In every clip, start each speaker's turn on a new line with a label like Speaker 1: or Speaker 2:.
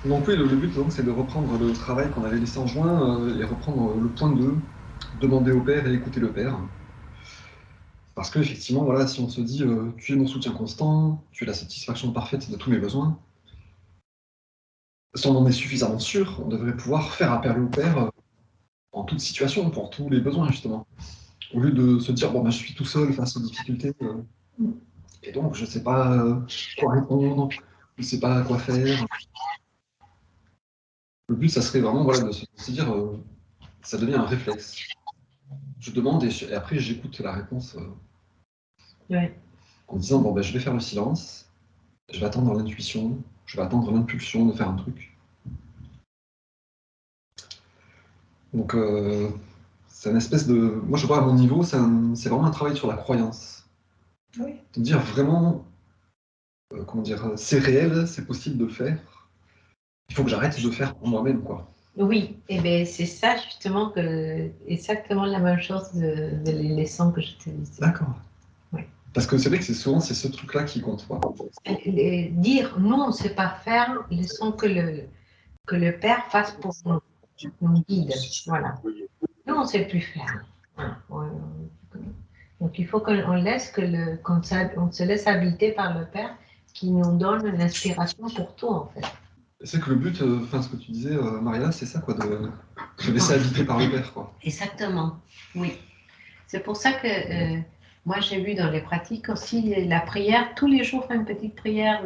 Speaker 1: Donc oui, le but, donc, c'est de reprendre le travail qu'on avait laissé en juin et reprendre le point 2, demander au père et écouter le père. Parce qu'effectivement, voilà, si on se dit tu es mon soutien constant, tu es la satisfaction parfaite de tous mes besoins, si on en est suffisamment sûr, on devrait pouvoir faire appel au père en toute situation, pour tous les besoins, justement. Au lieu de se dire, bon, ben, je suis tout seul face aux difficultés, et donc je ne sais pas quoi répondre, je ne sais pas quoi faire. Le but, ça serait vraiment voilà, de se dire, ça devient un réflexe. Je demande et après j'écoute la réponse
Speaker 2: Ouais.
Speaker 1: en disant, bon, ben, je vais faire le silence, je vais attendre l'intuition, je vais attendre l'impulsion de faire un truc. Donc, c'est une espèce de... Moi, je vois à mon niveau, c'est vraiment un travail sur la croyance.
Speaker 2: Oui.
Speaker 1: De dire vraiment, comment dire, c'est réel, c'est possible de le faire. Il faut que j'arrête de le faire pour moi-même, quoi.
Speaker 2: Oui, et bien c'est ça justement exactement la même chose de les leçons que je te disais.
Speaker 1: D'accord.
Speaker 2: Oui.
Speaker 1: Parce que c'est vrai que c'est souvent ce truc-là qui compte, quoi.
Speaker 2: Dire nous, on ne sait pas faire, laissons que le Père fasse pour nous guide. Voilà. Nous, on ne sait plus faire. Voilà. Donc il faut qu'on laisse qu'on se laisse habiter par le Père qui nous donne l'inspiration pour tout en fait.
Speaker 1: C'est que le but, enfin ce que tu disais, Maria, c'est ça, quoi, de se laisser habiter par le Père, quoi.
Speaker 2: Exactement, oui. C'est pour ça que moi j'ai vu dans les pratiques aussi la prière, tous les jours faire une petite prière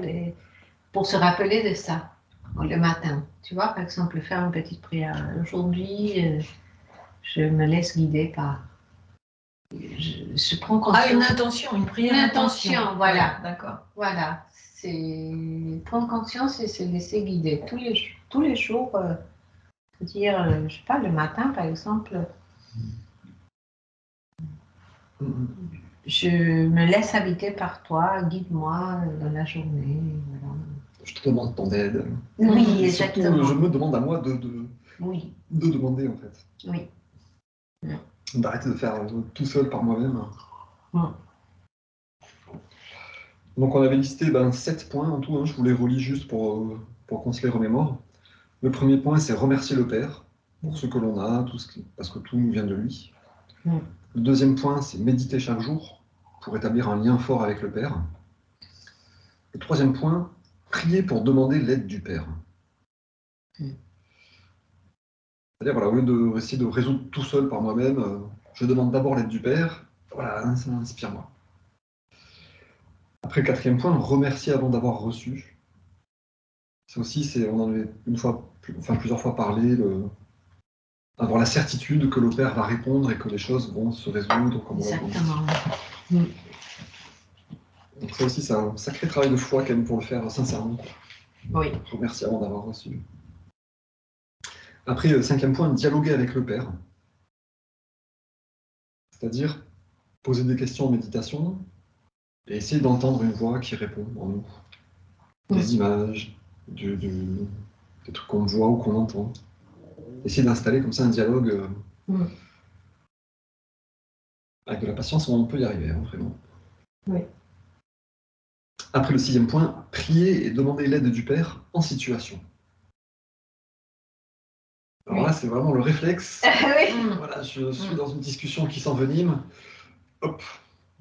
Speaker 2: pour se rappeler de ça, le matin. Tu vois, par exemple, faire une petite prière. Aujourd'hui, je me laisse guider par. Je prends conscience.
Speaker 3: Ah, une intention, une prière
Speaker 2: Une
Speaker 3: intention.
Speaker 2: intention, voilà.
Speaker 3: Ouais, d'accord.
Speaker 2: Voilà. C'est prendre conscience et se laisser guider tous les jours. Dire, je sais pas, le matin par exemple, je me laisse habiter par toi, guide-moi dans la journée. Voilà.
Speaker 1: Je te demande ton aide.
Speaker 2: Oui,
Speaker 1: et surtout,
Speaker 2: exactement.
Speaker 1: je me demande à moi
Speaker 2: Oui.
Speaker 1: de demander, en fait.
Speaker 2: Oui.
Speaker 1: D'arrêter de faire tout seul par moi-même. Donc on avait listé 7 points en tout, hein. Je vous les relis juste pour qu'on se les remémore. Le premier point, c'est remercier le Père pour ce que l'on a, parce que tout nous vient de lui. Le deuxième point, c'est méditer chaque jour pour établir un lien fort avec le Père. Le troisième point, prier pour demander l'aide du Père. C'est-à-dire, voilà, au lieu de essayer de résoudre tout seul par moi-même, je demande d'abord l'aide du Père. Voilà, ça inspire-moi. Après, le quatrième point, remercier avant d'avoir reçu. Ça aussi, on en avait plusieurs fois parlé, avoir la certitude que le Père va répondre et que les choses vont se résoudre comme on l'a dit.
Speaker 2: Exactement.
Speaker 1: Donc ça aussi, c'est un sacré travail de foi quand même pour le faire sincèrement.
Speaker 2: Oui.
Speaker 1: Remercier avant d'avoir reçu. Après, cinquième point, dialoguer avec le Père. C'est-à-dire poser des questions en méditation et essayer d'entendre une voix qui répond en nous. Des images, des trucs qu'on voit ou qu'on entend. Essayer d'installer comme ça un dialogue avec de la patience, on peut y arriver, hein, vraiment.
Speaker 2: Oui.
Speaker 1: Après, le sixième point, prier et demander l'aide du Père en situation. Alors là, c'est vraiment le réflexe. Voilà, je suis dans une discussion qui s'envenime. Hop,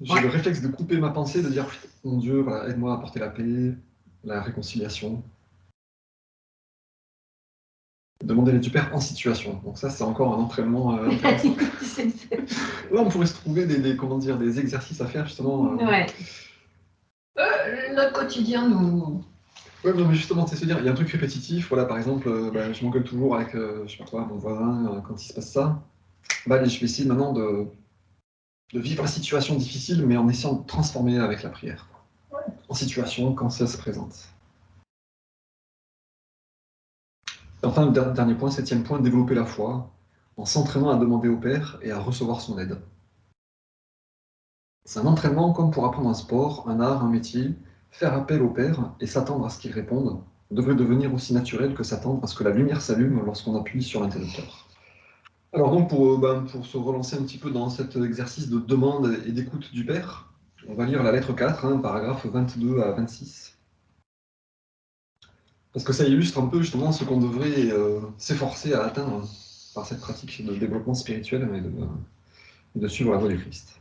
Speaker 1: j'ai le réflexe de couper ma pensée, de dire mon Dieu, voilà, aide-moi à apporter la paix, la réconciliation. Demander l'aide du Père en situation. Donc ça, c'est encore un entraînement intéressant. Là, on pourrait se trouver des exercices à faire justement.
Speaker 2: Ouais.
Speaker 3: Notre quotidien nous.
Speaker 1: Ouais, non, mais justement, c'est se dire, il y a un truc répétitif. Voilà, par exemple, je m'engueule toujours avec, je sais pas quoi, mon voisin quand il se passe ça. Allez, je vais essayer maintenant de vivre la situation difficile, mais en essayant de transformer avec la prière. En situation quand ça se présente. Et enfin, le dernier point, septième point, développer la foi, en s'entraînant à demander au Père et à recevoir son aide. C'est un entraînement comme pour apprendre un sport, un art, un métier. Faire appel au Père et s'attendre à ce qu'il réponde devrait devenir aussi naturel que s'attendre à ce que la lumière s'allume lorsqu'on appuie sur l'interrupteur. Alors donc, pour se relancer un petit peu dans cet exercice de demande et d'écoute du Père, on va lire la lettre 4, paragraphe 22 à 26. Parce que ça illustre un peu justement ce qu'on devrait s'efforcer à atteindre par cette pratique de développement spirituel et de suivre la voie du Christ.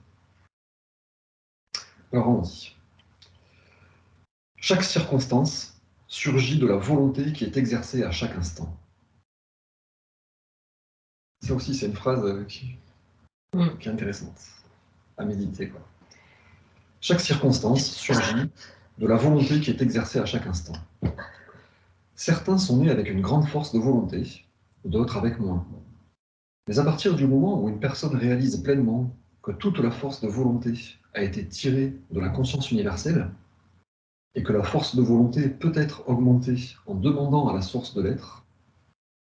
Speaker 1: Alors on dit, chaque circonstance surgit de la volonté qui est exercée à chaque instant. Ça aussi, c'est une phrase qui est intéressante à méditer, quoi. Chaque circonstance surgit de la volonté qui est exercée à chaque instant. Certains sont nés avec une grande force de volonté, d'autres avec moins. Mais à partir du moment où une personne réalise pleinement que toute la force de volonté a été tirée de la conscience universelle, et que la force de volonté peut être augmentée en demandant à la source de l'être,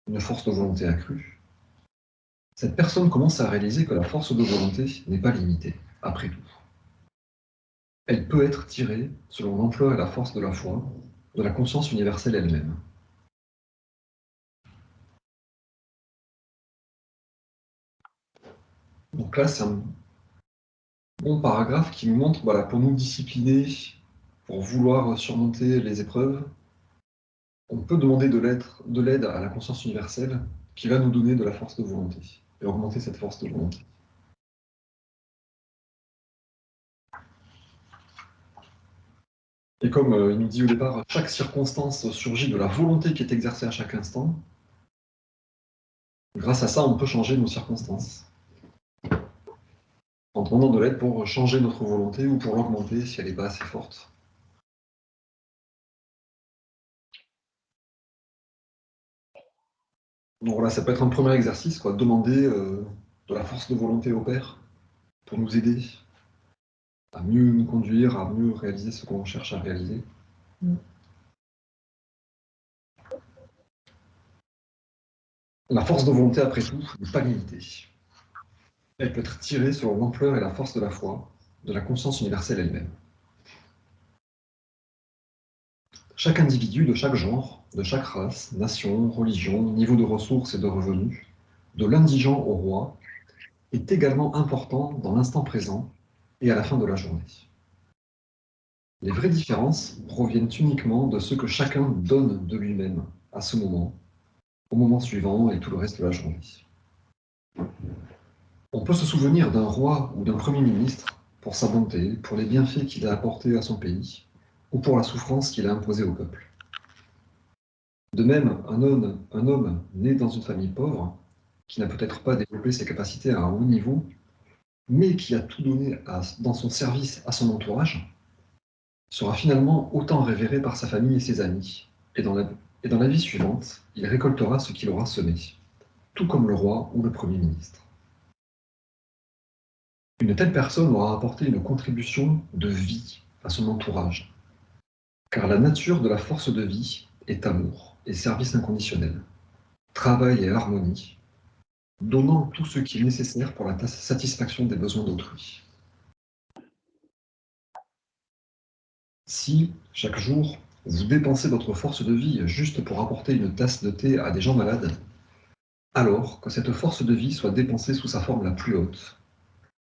Speaker 1: une force de volonté accrue, cette personne commence à réaliser que la force de volonté n'est pas limitée, après tout. Elle peut être tirée, selon l'ampleur et la force de la foi, de la conscience universelle elle-même. Donc là, c'est un bon paragraphe qui nous montre, voilà, pour nous discipliner, pour vouloir surmonter les épreuves, on peut demander de l'aide à la conscience universelle qui va nous donner de la force de volonté et augmenter cette force de volonté. Et comme il nous dit au départ, chaque circonstance surgit de la volonté qui est exercée à chaque instant, grâce à ça, on peut changer nos circonstances. En demandant de l'aide pour changer notre volonté ou pour l'augmenter si elle n'est pas assez forte. Donc voilà, ça peut être un premier exercice, quoi, demander de la force de volonté au Père pour nous aider à mieux nous conduire, à mieux réaliser ce qu'on cherche à réaliser. La force de volonté, après tout, n'est pas limitée. Elle peut être tirée selon l'ampleur et la force de la foi, de la conscience universelle elle-même. Chaque individu de chaque genre, de chaque race, nation, religion, niveau de ressources et de revenus, de l'indigent au roi, est également important dans l'instant présent et à la fin de la journée. Les vraies différences proviennent uniquement de ce que chacun donne de lui-même à ce moment, au moment suivant et tout le reste de la journée. On peut se souvenir d'un roi ou d'un premier ministre pour sa bonté, pour les bienfaits qu'il a apportés à son pays, ou pour la souffrance qu'il a imposée au peuple. De même, un homme né dans une famille pauvre, qui n'a peut-être pas développé ses capacités à un haut niveau, mais qui a tout donné dans son service à son entourage, sera finalement autant révéré par sa famille et ses amis, et dans la vie suivante, il récoltera ce qu'il aura semé, tout comme le roi ou le Premier ministre. Une telle personne aura apporté une contribution de vie à son entourage, car la nature de la force de vie est amour et service inconditionnel, travail et harmonie, donnant tout ce qui est nécessaire pour la satisfaction des besoins d'autrui. Si, chaque jour, vous dépensez votre force de vie juste pour apporter une tasse de thé à des gens malades, alors que cette force de vie soit dépensée sous sa forme la plus haute,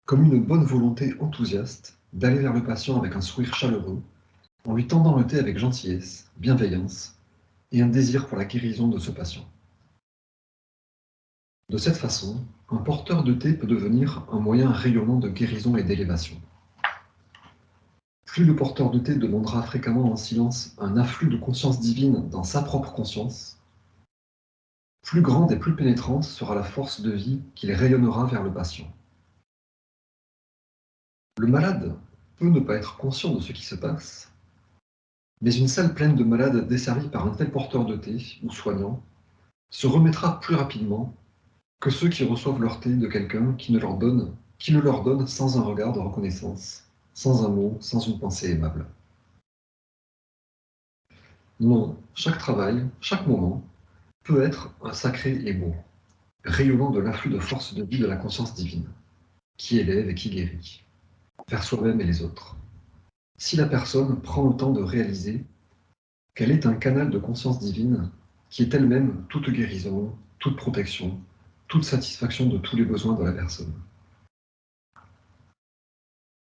Speaker 1: comme une bonne volonté enthousiaste d'aller vers le patient avec un sourire chaleureux, en lui tendant le thé avec gentillesse, bienveillance et un désir pour la guérison de ce patient. De cette façon, un porteur de thé peut devenir un moyen rayonnant de guérison et d'élévation. Plus le porteur de thé demandera fréquemment en silence un afflux de conscience divine dans sa propre conscience, plus grande et plus pénétrante sera la force de vie qu'il rayonnera vers le patient. Le malade peut ne pas être conscient de ce qui se passe, mais une salle pleine de malades desservis par un tel porteur de thé ou soignant se remettra plus rapidement que ceux qui reçoivent leur thé de quelqu'un qui ne leur donne sans un regard de reconnaissance, sans un mot, sans une pensée aimable. Non, chaque travail, chaque moment, peut être un sacré et beau, rayonnant de l'afflux de force de vie de la conscience divine, qui élève et qui guérit, vers soi-même et les autres. Si la personne prend le temps de réaliser qu'elle est un canal de conscience divine qui est elle-même toute guérison, toute protection, toute satisfaction de tous les besoins de la personne.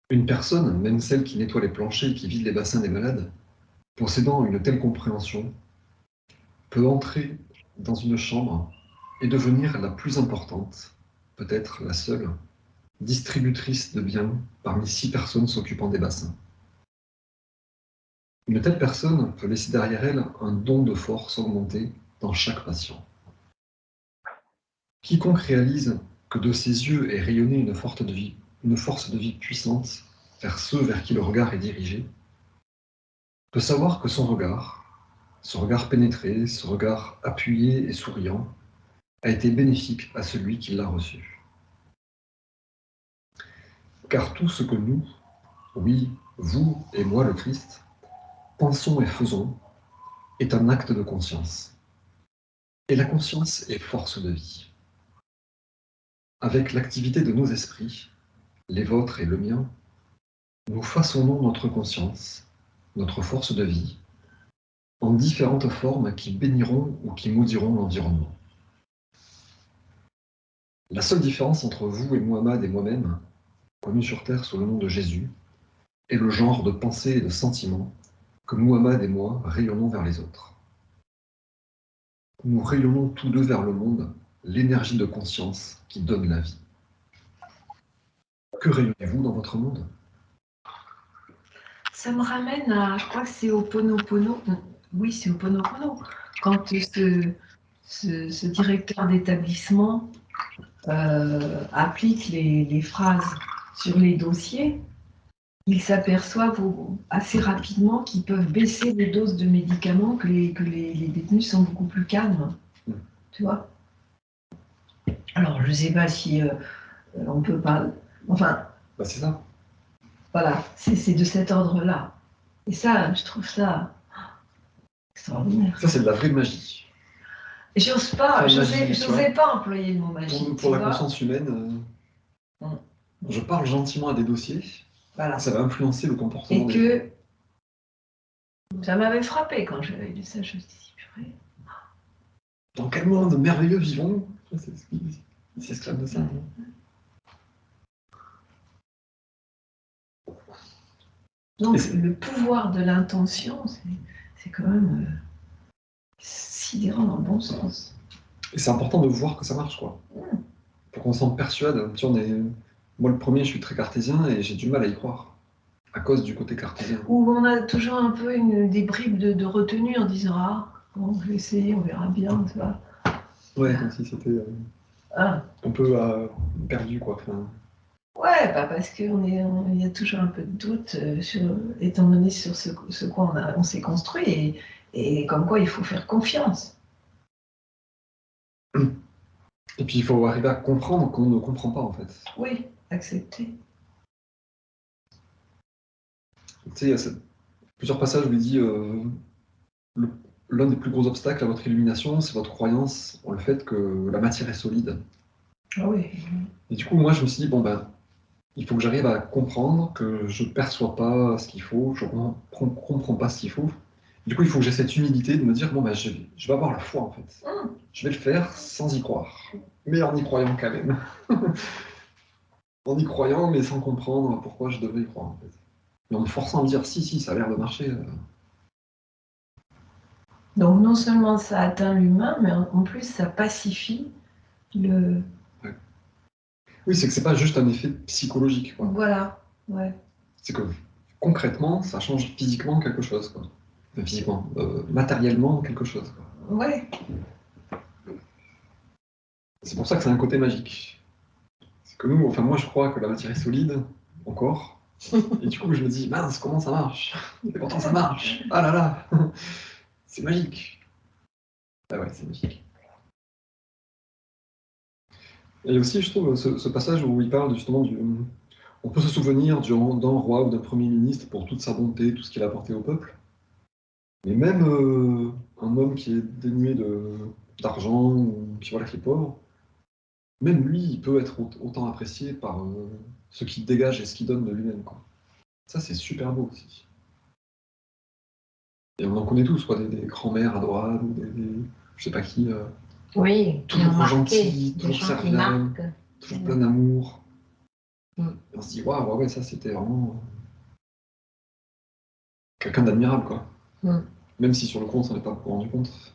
Speaker 1: Une personne, même celle qui nettoie les planchers et qui vide les bassins des malades, possédant une telle compréhension, peut entrer dans une chambre et devenir la plus importante, peut-être la seule, distributrice de biens parmi 6 personnes s'occupant des bassins. Une telle personne peut laisser derrière elle un don de force augmenté dans chaque patient. Quiconque réalise que de ses yeux est rayonnée une force de vie puissante vers ceux vers qui le regard est dirigé, peut savoir que son regard pénétré, ce regard appuyé et souriant, a été bénéfique à celui qui l'a reçu. Car tout ce que nous, oui, vous et moi le Christ, pensons et faisons, est un acte de conscience. Et la conscience est force de vie. Avec l'activité de nos esprits, les vôtres et le mien, nous façonnons notre conscience, notre force de vie, en différentes formes qui béniront ou qui maudiront l'environnement. La seule différence entre vous et Muhammad et moi-même, connu sur Terre sous le nom de Jésus, est le genre de pensée et de sentiment que Muhammad et moi rayonnons vers les autres. Nous rayonnons tous deux vers le monde l'énergie de conscience qui donne la vie. Que rayonnez-vous dans votre monde?
Speaker 3: Ça me ramène à, je crois que c'est Ho'oponopono. Oui, c'est Ho'oponopono. Quand ce directeur d'établissement applique les phrases sur les dossiers, ils s'aperçoivent assez rapidement qu'ils peuvent baisser les doses de médicaments, que les détenus sont beaucoup plus calmes. Tu vois? Alors, je ne sais pas si on peut pas... Enfin,
Speaker 1: C'est ça.
Speaker 3: voilà, c'est de cet ordre-là. Et ça, je trouve ça extraordinaire.
Speaker 1: Ça, c'est de la vraie magie.
Speaker 3: Et j'ose pas,
Speaker 1: Enfin,
Speaker 3: j'osais pas employer le mot magie.
Speaker 1: Pour la conscience humaine, je parle gentiment à des dossiers,
Speaker 3: Voilà.
Speaker 1: ça va influencer le comportement
Speaker 3: Et
Speaker 1: des
Speaker 3: que ça m'avait frappé quand j'avais lu ça, je me suis dit, purée.
Speaker 1: Dans quel monde merveilleux vivons? C'est ce qui s'exclame de ça.
Speaker 3: Donc le pouvoir de l'intention, c'est quand même sidérant dans le bon sens.
Speaker 1: Et c'est important de voir que ça marche, quoi. Pour qu'on s'en persuade. Tu vois, moi, le premier, je suis très cartésien et j'ai du mal à y croire. À cause du côté cartésien.
Speaker 3: Où on a toujours un peu des bribes de retenue en disant ah, bon, je vais essayer, on verra bien, tu vois.
Speaker 1: Ouais, comme si c'était un peu perdu, quoi. Enfin...
Speaker 3: Ouais, bah parce qu'il y a toujours un peu de doute étant donné sur ce quoi on s'est construit et comme quoi il faut faire confiance.
Speaker 1: Et puis il faut arriver à comprendre qu'on ne comprend pas, en fait.
Speaker 3: Oui, accepter.
Speaker 1: Tu sais, il y a plusieurs passages où il dit l'un des plus gros obstacles à votre illumination, c'est votre croyance en le fait que la matière est solide.
Speaker 3: Ah oui.
Speaker 1: Et du coup, moi, je me suis dit, bon, ben, il faut que j'arrive à comprendre que je ne perçois pas ce qu'il faut, je ne comprends pas ce qu'il faut. Du coup, il faut que j'ai cette humilité de me dire, bon, ben, je vais avoir la foi, en fait. Je vais le faire sans y croire, mais en y croyant quand même. En y croyant, mais sans comprendre pourquoi je devrais y croire, en fait. Mais en me forçant à me dire, si, ça a l'air de marcher.
Speaker 3: Donc non seulement ça atteint l'humain, mais en plus ça pacifie le...
Speaker 1: Ouais. Oui, c'est que c'est pas juste un effet psychologique, quoi.
Speaker 3: Voilà, ouais.
Speaker 1: C'est que concrètement, ça change physiquement quelque chose, quoi. Enfin, physiquement, matériellement quelque chose, quoi.
Speaker 3: Ouais.
Speaker 1: C'est pour ça que c'est un côté magique. C'est que nous, enfin moi je crois que la matière est solide, encore, et du coup je me dis, mince, comment ça marche? Et pourtant ça marche! Ah là là! C'est magique! Ah ouais, c'est magique. Et aussi, je trouve, ce passage où il parle justement du... On peut se souvenir d'un roi ou d'un premier ministre pour toute sa bonté, tout ce qu'il a apporté au peuple. Mais même un homme qui est dénué d'argent, ou qui est pauvre, même lui, il peut être autant apprécié par ce qu'il dégage et ce qu'il donne de lui-même, quoi. Ça, c'est super beau aussi. Et on en connaît tous, quoi, des grands-mères adorables, je sais pas qui,
Speaker 2: Oui,
Speaker 1: toujours gentils,
Speaker 2: des
Speaker 1: toujours
Speaker 2: gens qui
Speaker 1: serviables,
Speaker 2: marquent.
Speaker 1: toujours plein d'amour.
Speaker 2: Mm.
Speaker 1: Et on se dit, waouh, ouais, ça c'était vraiment quelqu'un d'admirable, quoi.
Speaker 2: Mm.
Speaker 1: Même si sur le compte, on s'en est pas beaucoup rendu compte.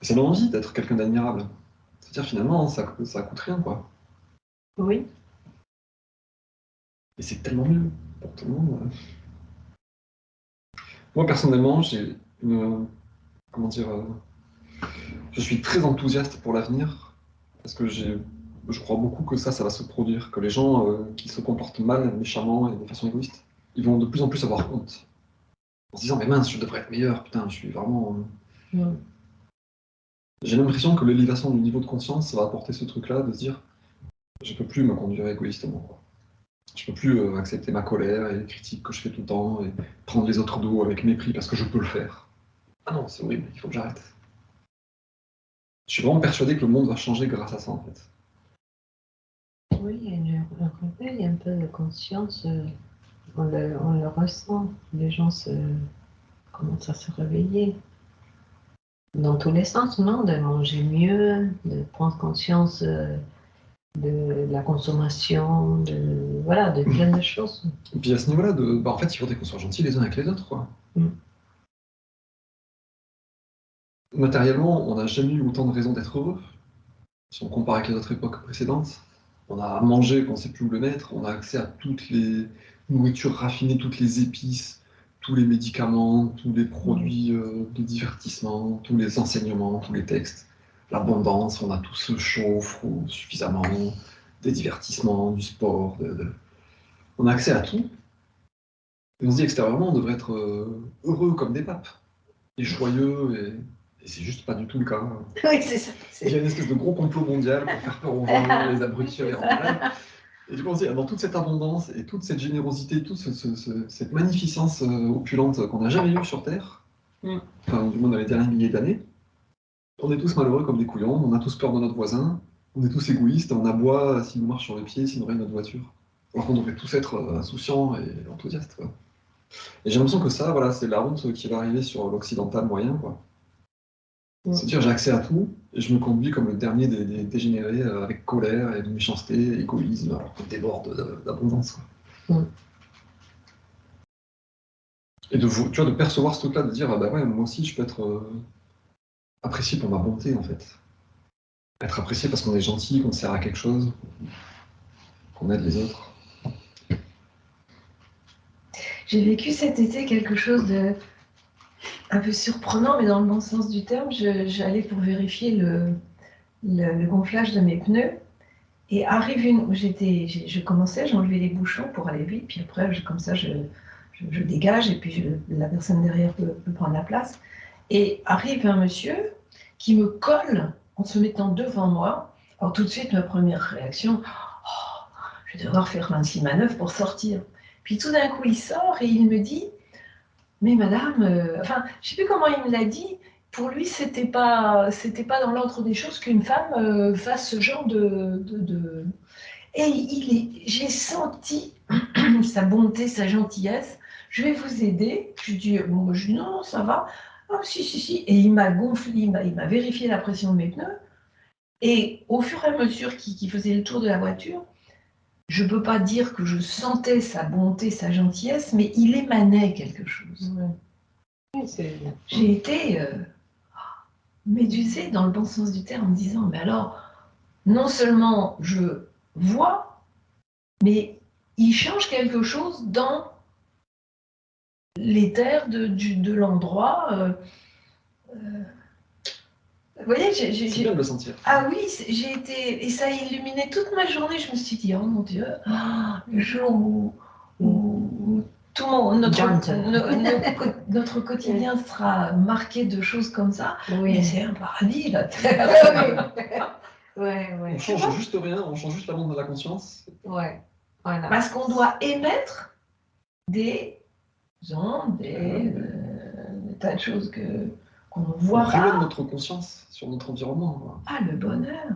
Speaker 1: Ça donne envie d'être quelqu'un d'admirable. C'est-à-dire finalement, ça coûte rien, quoi.
Speaker 2: Oui.
Speaker 1: Et c'est tellement mieux pour tout le monde. Moi, personnellement, j'ai une... Comment dire je suis très enthousiaste pour l'avenir, parce que je crois beaucoup que ça va se produire, que les gens qui se comportent mal, méchamment et de façon égoïste, ils vont de plus en plus avoir honte. En se disant, mais mince, je devrais être meilleur, putain, je suis vraiment... J'ai l'impression que l'élévation du niveau de conscience, ça va apporter ce truc-là, de se dire, je peux plus me conduire égoïstement, quoi. Je peux plus accepter ma colère et les critiques que je fais tout le temps, et prendre les autres dos avec mépris parce que je peux le faire. Ah non, c'est horrible, il faut que j'arrête. Je suis vraiment persuadé que le monde va changer grâce à ça, en fait.
Speaker 2: Oui, il y a un réveil, un peu de conscience, on le ressent. Les gens commencent à se réveiller. Dans tous les sens, non? De manger mieux, de prendre conscience de la consommation, voilà, de plein de choses.
Speaker 1: Et puis à ce niveau-là, en fait, il faudrait qu'on soit gentils les uns avec les autres, quoi. Matériellement, on n'a jamais eu autant de raisons d'être heureux. Si on compare avec les autres époques précédentes, on a à manger qu'on ne sait plus où le mettre, on a accès à toutes les nourritures raffinées, toutes les épices, tous les médicaments, tous les produits de divertissement, tous les enseignements, tous les textes. L'abondance, on a tout ce chaud, froid, suffisamment, des divertissements, du sport. On a accès à tout. Et on se dit extérieurement, on devrait être heureux comme des papes, et joyeux, et c'est juste pas du tout le cas.
Speaker 2: Oui, c'est ça.
Speaker 1: Il y a une espèce de gros complot mondial pour faire peur aux gens, les abrutir, les rendre malades. Et du coup, on se dit, dans toute cette abondance et toute cette générosité, toute cette magnificence opulente qu'on n'a jamais eue sur Terre, enfin, du moins dans les derniers milliers d'années, on est tous malheureux comme des couillons, on a tous peur de notre voisin, on est tous égoïstes, on aboie s'il nous marche sur les pieds, s'il nous raye notre voiture. Alors qu'on devrait tous être insouciants et enthousiastes, quoi. Et j'ai l'impression que ça, voilà, c'est la honte qui va arriver sur l'occidental moyen, quoi. C'est-à-dire, j'ai accès à tout, et je me conduis comme le dernier des dégénérés, avec colère et méchanceté, égoïsme, alors qu'on déborde d'abondance, quoi. Et tu vois, de percevoir ce truc-là, de dire, ah bah ouais, moi aussi, je peux être apprécié pour ma bonté, en fait. Être apprécié parce qu'on est gentil, qu'on sert à quelque chose, qu'on aide les autres.
Speaker 3: J'ai vécu cet été quelque chose de un peu surprenant, mais dans le bon sens du terme. J'allais pour vérifier le gonflage de mes pneus. Et arrive je commençais, j'enlevais les bouchons pour aller vite, puis après, comme ça, je dégage, et puis la personne derrière peut prendre la place. Et arrive un monsieur qui me colle en se mettant devant moi. Alors tout de suite, ma première réaction, oh, je vais devoir faire 26 manœuvres pour sortir. Puis tout d'un coup, il sort et il me dit, mais madame, enfin, je ne sais plus comment il me l'a dit. Pour lui, c'était pas dans l'ordre des choses qu'une femme fasse ce genre de... Et j'ai senti sa bonté, sa gentillesse. Je vais vous aider. Je dis, bon, je dis non, ça va. Ah, si, si, si. Et il m'a gonflé, il m'a vérifié la pression de mes pneus. Et au fur et à mesure qu'il faisait le tour de la voiture, je ne peux pas dire que je sentais sa bonté, sa gentillesse, mais il émanait quelque chose.
Speaker 2: Oui,
Speaker 3: j'ai été médusée dans le bon sens du terme en me disant, mais alors, non seulement je vois, mais il change quelque chose dans l'éther de l'endroit. Vous voyez,
Speaker 1: C'est bien de le sentir.
Speaker 3: Ah oui, j'ai été... Et ça a illuminé toute ma journée. Je me suis dit, oh mon Dieu, le jour où tout notre quotidien sera marqué de choses comme ça, mais c'est un paradis, la Terre.
Speaker 1: On change juste rien, on change juste la bande de la conscience.
Speaker 2: Ouais, voilà.
Speaker 3: Parce qu'on doit émettre des ondes, des tas de choses qu'on ne voit
Speaker 1: on
Speaker 3: pas.
Speaker 1: rayonne notre conscience sur notre environnement, quoi.
Speaker 3: Ah, le bonheur.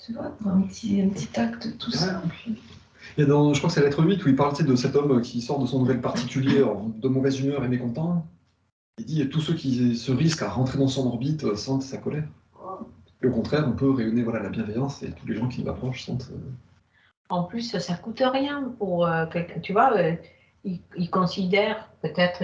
Speaker 3: Tu vois, un petit acte tout simple.
Speaker 1: Il y a je crois que c'est la lettre 8 où il parle de cet homme qui sort de son nouvel particulier de mauvaise humeur et mécontent. Il dit tous ceux qui se risquent à rentrer dans son orbite sentent sa colère. Et au contraire, on peut rayonner la bienveillance et tous les gens qui nous approchent sentent.
Speaker 2: En plus, ça coûte rien pour quelqu'un. Tu vois, il considère, peut-être,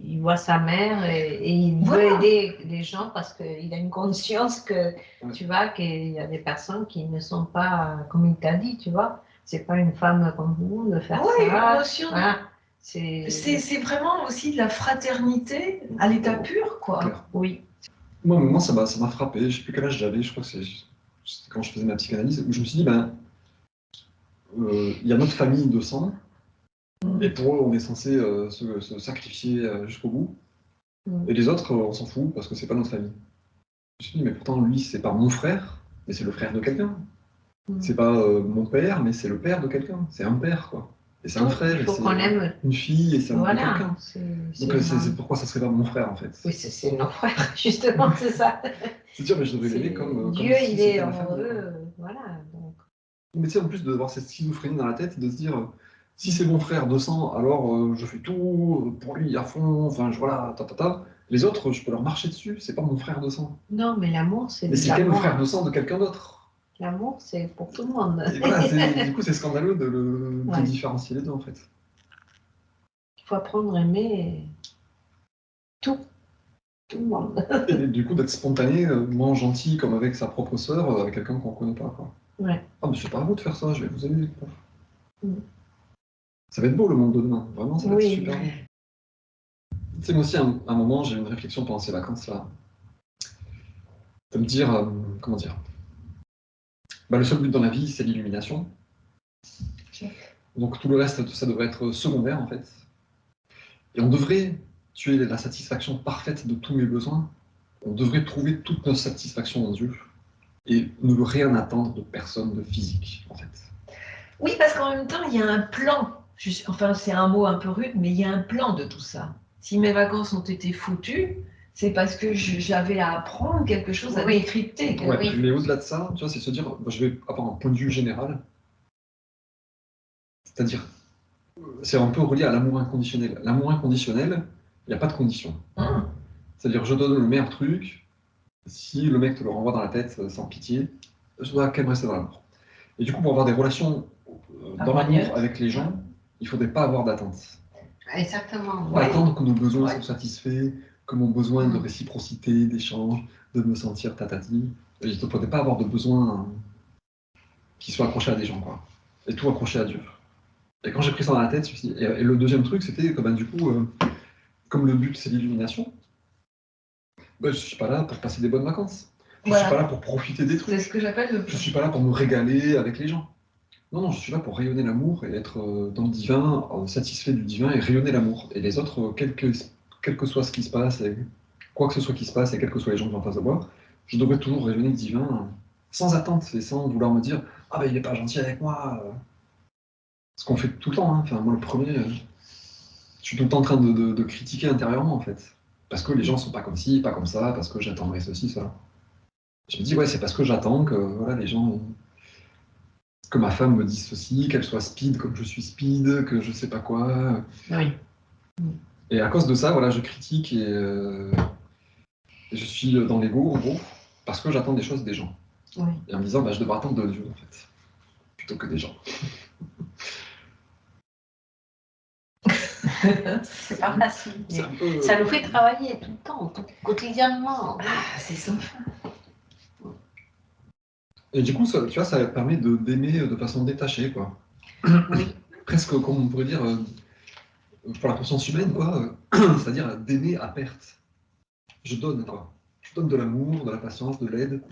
Speaker 2: il voit sa mère et il
Speaker 3: Voilà.
Speaker 2: veut aider les gens parce qu'il a une conscience que,
Speaker 1: Ouais.
Speaker 2: tu vois, qu'il y a des personnes qui ne sont pas, comme il t'a dit, tu vois, c'est pas une femme comme vous de faire
Speaker 3: Oui,
Speaker 2: ça.
Speaker 3: notion de-
Speaker 2: Voilà.
Speaker 3: C'est vraiment aussi de la fraternité à l'état pur, quoi.
Speaker 1: Clair.
Speaker 2: Oui.
Speaker 1: Moi, à un moment, ça m'a frappé. Je sais plus quel âge j'avais, je crois que c'était quand je faisais ma psychanalyse, où je me suis dit, ben, il y a notre famille de sang, et pour eux, on est censé se sacrifier jusqu'au bout. Et les autres, on s'en fout parce que c'est pas notre famille. Je me suis dit, mais pourtant, lui, c'est pas mon frère, mais c'est le frère de quelqu'un. C'est pas mon père, mais c'est le père de quelqu'un. C'est un père, quoi. Et c'est un frère,
Speaker 2: Il
Speaker 1: et
Speaker 2: faut qu'on
Speaker 1: c'est
Speaker 2: aime.
Speaker 1: une fille, et c'est un peu
Speaker 2: Voilà.
Speaker 1: quelqu'un. Donc c'est pourquoi ça serait pas mon frère, en fait.
Speaker 2: Oui, c'est nos frères, justement, c'est ça.
Speaker 1: C'est dire, mais je devrais l'aimer comme
Speaker 2: Dieu,
Speaker 1: si
Speaker 2: il est
Speaker 1: c'était ma
Speaker 2: en
Speaker 1: famille, quoi.
Speaker 2: eux, voilà. Donc.
Speaker 1: Mais tu sais, en plus d'avoir cette schizophrénie dans la tête, de se dire, si c'est mon frère de sang, alors je fais tout pour lui à fond, enfin, voilà, ta. Les autres, je peux leur marcher dessus, c'est pas mon frère de sang.
Speaker 2: Non, mais l'amour, c'est
Speaker 1: Mais c'est quand même le frère de sang de quelqu'un d'autre.
Speaker 2: L'amour, c'est pour tout le monde.
Speaker 1: Et voilà, du coup, c'est scandaleux de
Speaker 2: Ouais.
Speaker 1: différencier les deux, en fait.
Speaker 2: Il faut apprendre à aimer tout le monde.
Speaker 1: Et du coup, d'être spontanément gentil, comme avec sa propre sœur, avec quelqu'un qu'on connaît pas, quoi.
Speaker 2: Ouais.
Speaker 1: Ah, mais c'est pas à vous de faire ça, je vais vous aimer.
Speaker 2: Mm.
Speaker 1: Ça va être beau le monde de demain, vraiment, ça va être
Speaker 2: Oui.
Speaker 1: super beau. Tu sais, moi aussi, à un moment, j'ai eu une réflexion pendant ces vacances-là. De me dire, comment dire, bah, le seul but dans la vie, c'est l'illumination. Donc tout le reste, ça devrait être secondaire, en fait. Et on devrait tuer la satisfaction parfaite de tous mes besoins. On devrait trouver toute notre satisfaction en Dieu. Et ne rien attendre de personne de physique, en fait.
Speaker 3: Oui, parce qu'en même temps, il y a un plan. Enfin, c'est un mot un peu rude, mais il y a un plan de tout ça. Si mes vacances ont été foutues, c'est parce que j'avais à apprendre quelque chose à
Speaker 2: Oui.
Speaker 3: décrypter.
Speaker 1: Ouais,
Speaker 2: Oui.
Speaker 1: mais au-delà de ça, tu vois, c'est se dire, bah, je vais avoir un point de vue général. C'est-à-dire, c'est un peu relié à l'amour inconditionnel. L'amour inconditionnel, il n'y a pas de condition.
Speaker 3: Hum.
Speaker 1: C'est-à-dire, je donne le meilleur truc, si le mec te le renvoie dans la tête sans pitié, je dois quand même rester dans l'amour. Et du coup, pour avoir des relations dans l'amour avec les gens, il ne faudrait pas avoir d'attente.
Speaker 2: Exactement.
Speaker 1: Pas
Speaker 3: Ouais.
Speaker 1: attendre que nos besoins
Speaker 3: Ouais.
Speaker 1: soient satisfaits, que mon besoin de réciprocité, d'échange, de me sentir tatati. Il ne faudrait pas avoir de besoin qui soit accroché à des gens, quoi. Et tout accroché à Dieu. Et quand j'ai pris ça dans la tête, je me suis dit, et le deuxième truc, c'était que du coup, comme le but c'est l'illumination, je ne suis pas là pour passer des bonnes vacances. Je ne
Speaker 3: Voilà.
Speaker 1: suis pas là pour profiter des trucs.
Speaker 3: C'est ce que j'appelle le
Speaker 1: Je ne suis pas là pour me régaler avec les gens. Non, je suis là pour rayonner l'amour et être dans le divin, satisfait du divin et rayonner l'amour. Et les autres, quel que soit ce qui se passe, et quoi que ce soit qui se passe, et quels que soient les gens que j'en face de moi, je devrais toujours rayonner le divin sans attente et sans vouloir me dire « Ah ben il est pas gentil avec moi ». Ce qu'on fait tout le temps, hein. Enfin, moi le premier, je suis tout le temps en train de critiquer intérieurement en fait. Parce que les gens sont pas comme ci, pas comme ça, parce que j'attendrai ceci, ça. Je me dis ouais, c'est parce que j'attends que voilà, les gens... que ma femme me dise ceci, qu'elle soit speed comme je suis speed, que je sais pas quoi.
Speaker 2: Oui.
Speaker 1: Et à cause de ça, voilà, je critique et je suis dans l'ego, en gros, parce que j'attends des choses des gens.
Speaker 2: Oui.
Speaker 1: Et en me disant, je devrais attendre de Dieu, en fait, plutôt que des gens.
Speaker 2: C'est pas facile.
Speaker 1: C'est un peu...
Speaker 2: Ça nous fait travailler tout le temps, quotidiennement.
Speaker 3: Ah, c'est sans fin.
Speaker 1: Et du coup, ça, tu vois, ça permet d'aimer de façon détachée, quoi.
Speaker 2: Oui.
Speaker 1: Presque, comme on pourrait dire, pour la conscience humaine, quoi. C'est-à-dire d'aimer à perte. Je donne, quoi. Je donne de l'amour, de la patience, de l'aide.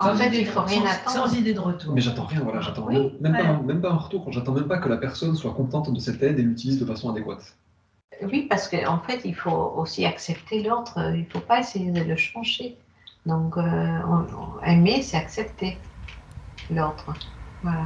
Speaker 2: En fait, il faut rien attendre.
Speaker 3: Sans idée de retour.
Speaker 1: Mais j'attends rien, voilà, j'attends
Speaker 2: Oui,
Speaker 1: même
Speaker 2: ouais.
Speaker 1: pas un retour, j'attends même pas que la personne soit contente de cette aide et l'utilise de façon adéquate.
Speaker 2: Oui, parce qu'en fait, il faut aussi accepter l'autre. Il ne faut pas essayer de le changer. Donc, aimer, c'est accepter l'autre. Voilà.